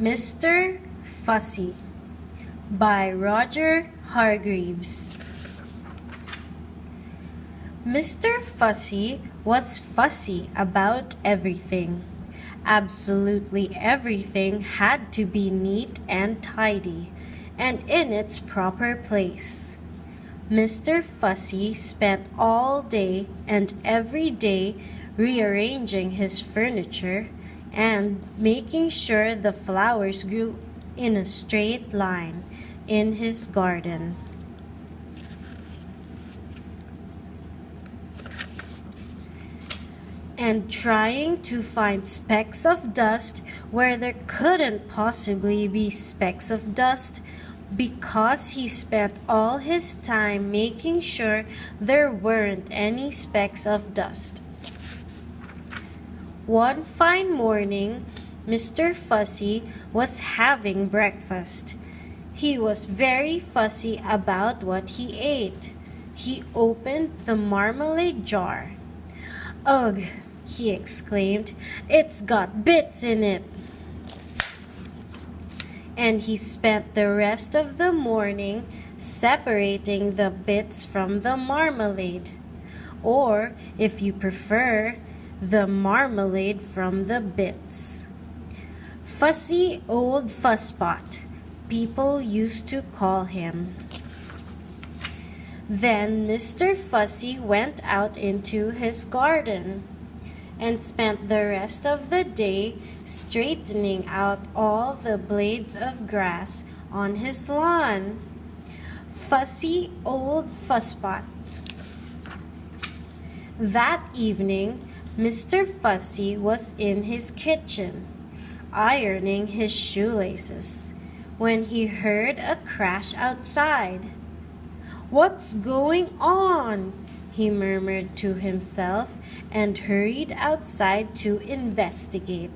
Mr. Fussy by Roger Hargreaves. Mr. Fussy was fussy about everything. Absolutely everything had to be neat and tidy, and in its proper place. Mr. Fussy spent all day and every day rearranging his furniture and making sure the flowers grew in a straight line in his garden. And trying to find specks of dust where there couldn't possibly be specks of dust, because he spent all his time making sure there weren't any specks of dust. One fine morning, Mr. Fussy was having breakfast. He was very fussy about what he ate. He opened the marmalade jar. "Ugh!" he exclaimed, "it's got bits in it." And he spent the rest of the morning separating the bits from the marmalade. Or, if you prefer, the marmalade from the bits. Fussy old Fusspot, people used to call him. Then Mr. Fussy went out into his garden and spent the rest of the day straightening out all the blades of grass on his lawn. Fussy old Fusspot. That evening, Mr. Fussy was in his kitchen, ironing his shoelaces, when he heard a crash outside. "What's going on?" he murmured to himself and hurried outside to investigate.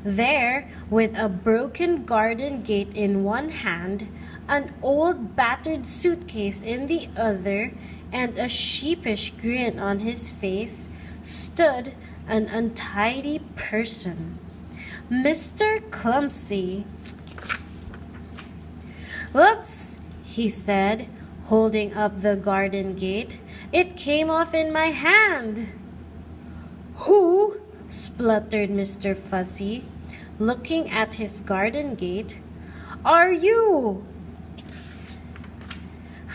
There, with a broken garden gate in one hand, an old battered suitcase in the other, and a sheepish grin on his face, stood an untidy person. Mr. Clumsy. "Whoops," he said, holding up the garden gate. "It came off in my hand." "Who?" spluttered Mr. Fussy, looking at his garden gate. "Are you?"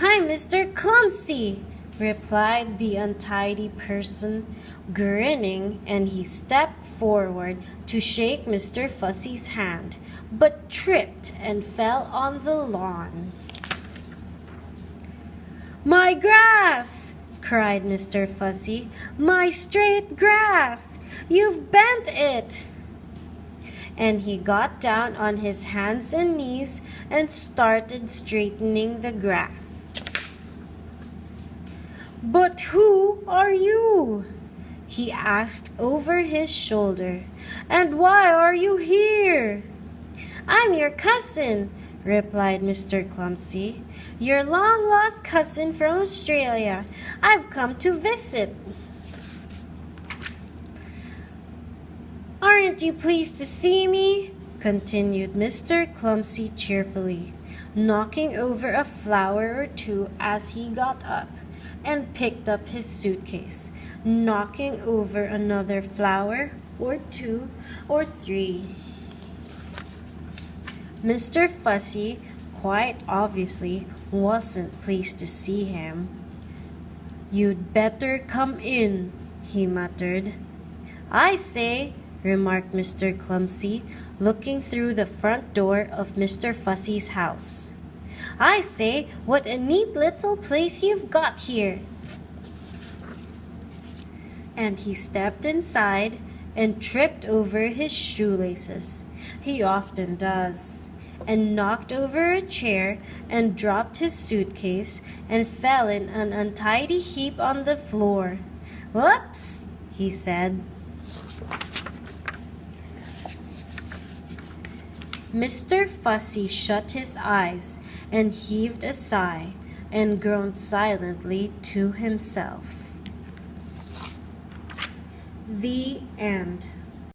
"I'm Mr. Clumsy," replied the untidy person, grinning, and he stepped forward to shake Mr. Fussy's hand, but tripped and fell on the lawn. "My grass!" cried Mr. Fussy. "My straight grass! You've bent it!" And he got down on his hands and knees and started straightening the grass. "But who are you?" he asked over his shoulder. "And why are you here?" "I'm your cousin," replied Mr. Clumsy. "Your long-lost cousin from Australia. I've come to visit." "Aren't you pleased to see me?" continued Mr. Clumsy cheerfully, knocking over a flower or two as he got up and picked up his suitcase, knocking over another flower or two or three. Mr. Fussy, quite obviously, wasn't pleased to see him. "You'd better come in," he muttered. "I say," remarked Mr. Clumsy, looking through the front door of Mr. Fussy's house. "I say, what a neat little place you've got here." And he stepped inside and tripped over his shoelaces. He often does. And knocked over a chair and dropped his suitcase and fell in an untidy heap on the floor. "Whoops," he said. Mr. Fussy shut his eyes and heaved a sigh and groaned silently to himself. The end.